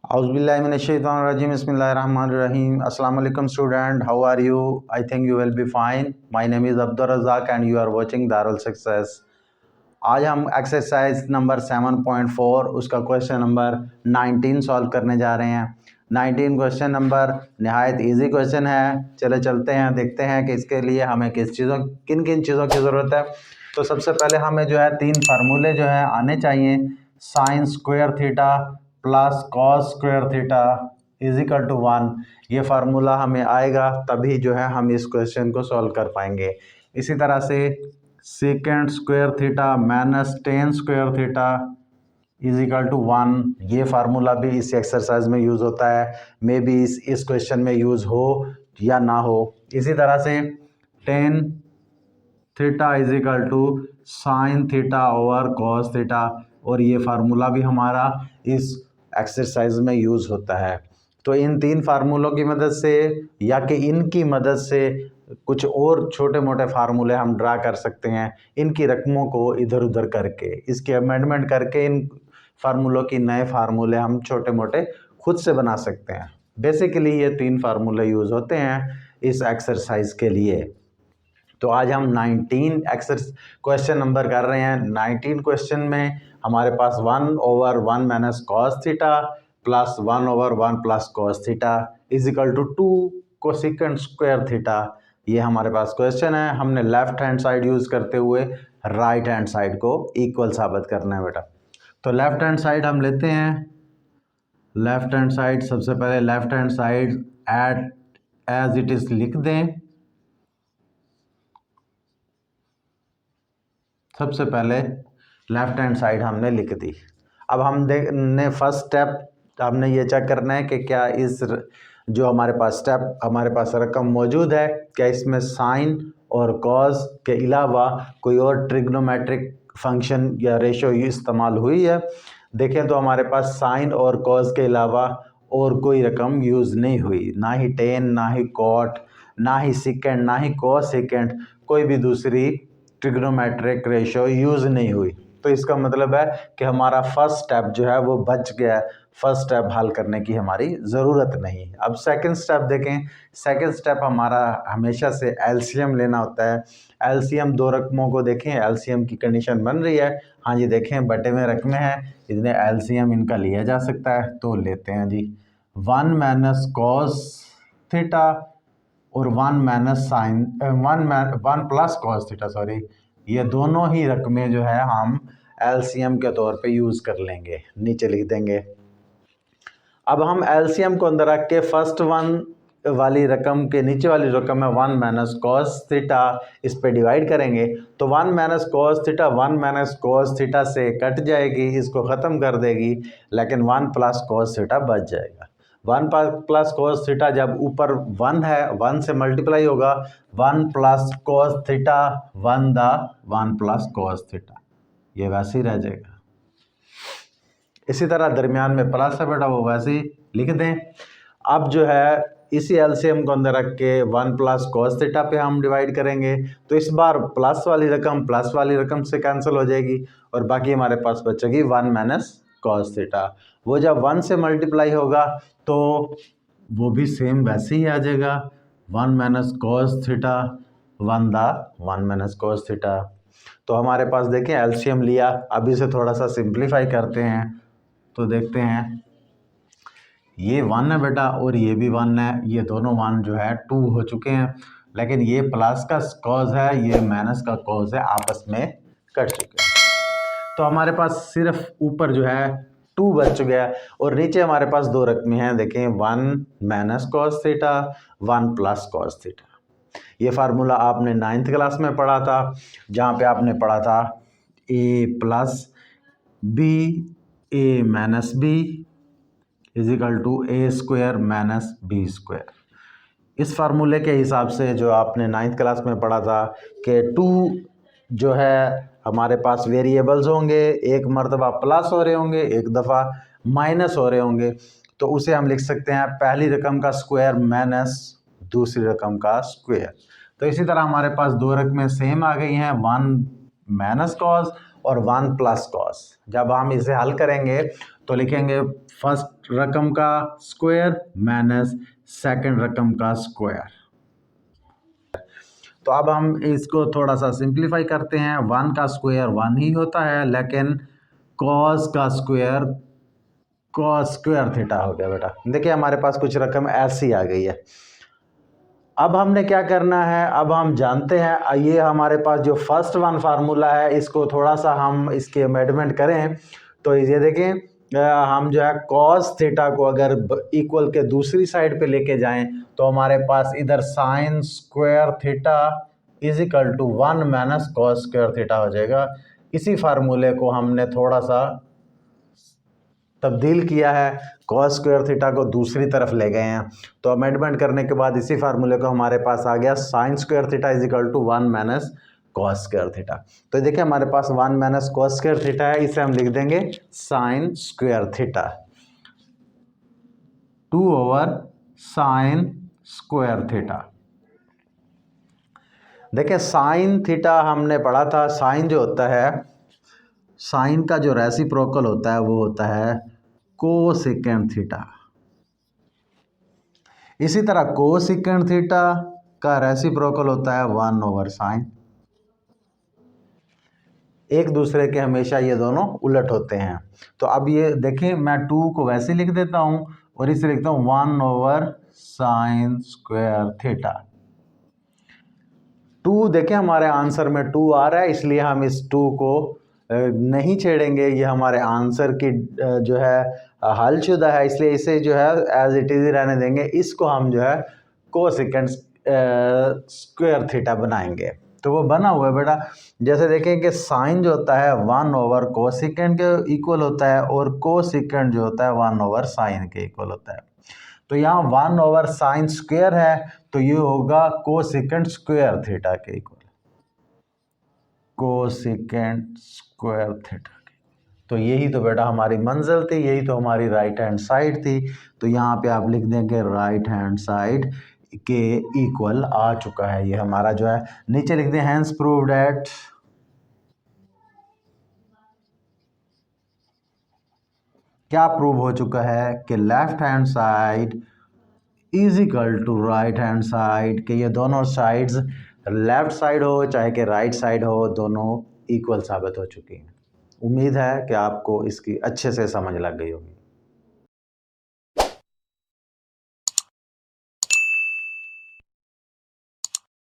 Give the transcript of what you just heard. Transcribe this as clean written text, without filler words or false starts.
Auzubillahiminash-shaytanir-rajim. Bismillahir-rahmanir-rahim. Assalamu alaikum student. How are you? I think you will be fine. My name is Abdur Razak and you are watching Darul Success. आज हम exercise number 7.4 उसका question number 19 solve करने जा रहे हैं। 19 question number नहायत easy question है। चले चलते हैं, देखते हैं कि इसके लिए हमें किन किन चीज़ों की ज़रूरत है। तो सबसे पहले हमें जो है 3 फार्मूले जो है आने चाहिए। Sine square theta plus cos square theta is equal to 1। ये फार्मूला हमें आएगा तभी जो है हम इस क्वेश्चन को सॉल्व कर पाएंगे। इसी तरह से second square theta minus tan square theta is equal to 1। ये फार्मूला भी इस एक्सरसाइज में यूज़ होता है। मे बी इस क्वेश्चन में यूज़ हो या ना हो। इसी तरह से tan theta is equal to sine theta over cos theta, और ये फार्मूला भी हमारा इस एक्सरसाइज में यूज़ होता है। तो इन 3 फार्मूलों की मदद से या कि इनकी मदद से कुछ और छोटे मोटे फार्मूले हम ड्रा कर सकते हैं। इनकी रकमों को इधर उधर करके, इसके अमेंडमेंट करके इन फार्मूलों की नए फार्मूले हम छोटे मोटे खुद से बना सकते हैं। बेसिकली ये 3 फार्मूले यूज़ होते हैं इस एक्सरसाइज के लिए। तो आज हम 19 क्वेश्चन नंबर कर रहे हैं। 19 क्वेश्चन में हमारे पास 1/1 minus cos theta plus 1/1 plus cos theta is equal to 2 cosecant square theta, ये हमारे पास क्वेश्चन है। हमने लेफ्ट हैंड साइड यूज़ करते हुए राइट हैंड साइड को इक्वल साबित करना है बेटा। तो लेफ्ट हैंड साइड हम लेते हैं। लेफ्ट हैंड साइड सबसे पहले left hand side as it is लिख दें। सबसे पहले लेफ्ट हैंड साइड हमने लिख दी। अब हमने फर्स्ट स्टेप हमने ये चेक करना है कि क्या इस जो हमारे पास रकम मौजूद है, क्या इसमें साइन और कॉस के अलावा कोई और ट्रिग्नोमेट्रिक फंक्शन या रेशो इस्तेमाल हुई है। देखें तो हमारे पास साइन और कॉस के अलावा और कोई रकम यूज़ नहीं हुई, ना ही टेन, ना ही कॉट, ना ही सेकेंड, ना ही कॉस सेकेंड, कोई भी दूसरी ट्रिग्नोमेट्रिक रेशो यूज़ नहीं हुई। तो इसका मतलब है कि हमारा फर्स्ट स्टेप जो है वो बच गया। फर्स्ट स्टेप हल करने की हमारी ज़रूरत नहीं। अब सेकंड स्टेप देखें। सेकंड स्टेप हमारा हमेशा से एलसीएम लेना होता है। एलसीएम 2 रकमों को देखें, एलसीएम की कंडीशन बन रही है। हाँ जी, देखें बटे में रकमें हैं, इसलिए एलसीएम इनका लिया जा सकता है। तो लेते हैं जी 1 माइनस कॉस थीटा और 1 minus sine 1 plus cos theta, sorry, ये दोनों ही रकमें जो है हम एलसीएम के तौर पे यूज़ कर लेंगे। नीचे लिख देंगे। अब हम एलसीएम को अंदर रख के फर्स्ट वन वाली रकम के नीचे वाली रकम है 1 माइनस कॉस थीटा, इस पे डिवाइड करेंगे तो 1 minus cos theta 1 minus cos theta से कट जाएगी, इसको ख़त्म कर देगी, लेकिन 1 प्लस कॉस थीटा बच जाएगा। 1 प्लस कॉस थीटा जब ऊपर 1 है, 1 से मल्टीप्लाई होगा, 1 plus cos theta 1 plus cos theta, ये वैसे ही रह जाएगा। इसी तरह दरमियान में प्लस है बेटा, वो वैसे ही लिख दें। अब जो है इसी एलसीएम को अंदर रख के 1 प्लस कॉस थीटा पे हम डिवाइड करेंगे, तो इस बार प्लस वाली रकम से कैंसिल हो जाएगी और बाकी हमारे पास बचेगी 1 माइनस कॉस थीटा। वो जब 1 से मल्टीप्लाई होगा तो वो भी सेम वैसे ही आ जाएगा, 1 minus cos theta 1 minus cos theta. तो हमारे पास देखें एलसीएम लिया। अब इसे थोड़ा सा सिंप्लीफाई करते हैं तो देखते हैं ये 1 है बेटा और ये भी 1 है, ये दोनों 1 जो है 2 हो चुके हैं, लेकिन ये प्लस का कॉस है, ये माइनस का कॉस है, आपस में कट चुके हैं। तो हमारे पास सिर्फ ऊपर जो है 2 बच गया और नीचे हमारे पास 2 रकमें हैं। देखें 1 minus cos theta 1 plus cos theta. ये फार्मूला आपने 9th क्लास में पढ़ा था, जहाँ पे आपने पढ़ा था a plus B A minus B is equal to A square minus B square. इस फार्मूले के हिसाब से जो आपने 9th क्लास में पढ़ा था कि 2 जो है हमारे पास वेरिएबल्स होंगे, एक मरतबा प्लस हो रहे होंगे, एक दफ़ा माइनस हो रहे होंगे, तो उसे हम लिख सकते हैं पहली रकम का स्क्वायर माइनस दूसरी रकम का स्क्वायर। तो इसी तरह हमारे पास 2 रकमें सेम आ गई हैं, 1 माइनस कॉस और 1 प्लस कॉस। जब हम इसे हल करेंगे तो लिखेंगे फर्स्ट रकम का स्क्वायर माइनस सेकंड रकम का स्क्वायर। तो अब हम इसको थोड़ा सा सिंप्लीफाई करते हैं। 1 का स्क्वायर 1 ही होता है, लेकिन कॉस का स्क्वायर कॉस स्क्वायर थीटा हो गया बेटा। देखिए हमारे पास कुछ रकम ऐसी आ गई है। अब हमने क्या करना है, अब हम जानते हैं ये हमारे पास जो फर्स्ट वन फार्मूला है, इसको थोड़ा सा हम इसके अमेंडमेंट करें तो ये देखें हम जो है कॉस थीटा को अगर इक्वल के दूसरी साइड पे लेके जाएं तो हमारे पास इधर sine square theta is equal to 1 minus cos square theta हो जाएगा। इसी फार्मूले को हमने थोड़ा सा तब्दील किया है, कॉस स्क्वायर थीटा को दूसरी तरफ ले गए हैं। तो अमेंडमेंट करने के बाद इसी फार्मूले को हमारे पास आ गया sine square theta is equal to 1 minus cos square theta. तो देखिए हमारे पास 1 माइनस कॉस स्क्वायर थीटा है, इसे हम लिख देंगे sine square theta 2 over sine square theta. देखिए साइन थीटा हमने पढ़ा था, साइन जो होता है, साइन का जो रेसिप्रोकल होता है वो होता है कोसेकेंड थीटा। इसी तरह कोसेकेंड थीटा का रेसिप्रोकल होता है 1 ओवर साइन। एक दूसरे के हमेशा ये दोनों उलट होते हैं। तो अब ये देखें, मैं 2 को वैसे लिख देता हूँ और इसे लिखता हूँ 1 ओवर साइन स्क्वायर थीटा। 2 देखें हमारे आंसर में 2 आ रहा है, इसलिए हम इस 2 को नहीं छेड़ेंगे। ये हमारे आंसर की जो है हलशुदा है, इसलिए इसे जो है एज इट इज रहने देंगे। इसको हम जो है कोसेकेंड स्क्वायर थीटा बनाएंगे। तो वो बना हुआ है बेटा। जैसे देखें कि साइन जो होता है 1 ओवर कोसेकेंड के इक्वल होता है और कोसेकेंड जो होता है 1 ओवर साइन के इक्वल होता है। तो यहाँ 1 ओवर साइन स्क्वायर है, तो ये होगा कोसेकेंड स्क्वायर थीटा के इक्वल, कोसेकेंड स्क्वायर थीटा। तो यही तो बेटा हमारी मंजिल थी, यही तो हमारी राइट हैंड साइड थी। तो यहाँ पे आप लिख देंगे राइट हैंड साइड के इक्वल आ चुका है। ये हमारा जो है नीचे लिख दें हैंस प्रूव्ड एट क्या प्रूव हो चुका है कि left hand side is equal to right hand side, के ये दोनों साइड्स लेफ्ट साइड हो चाहे कि राइट साइड हो, दोनों इक्वल साबित हो चुकी हैं। उम्मीद है कि आपको इसकी अच्छे से समझ लग गई होगी।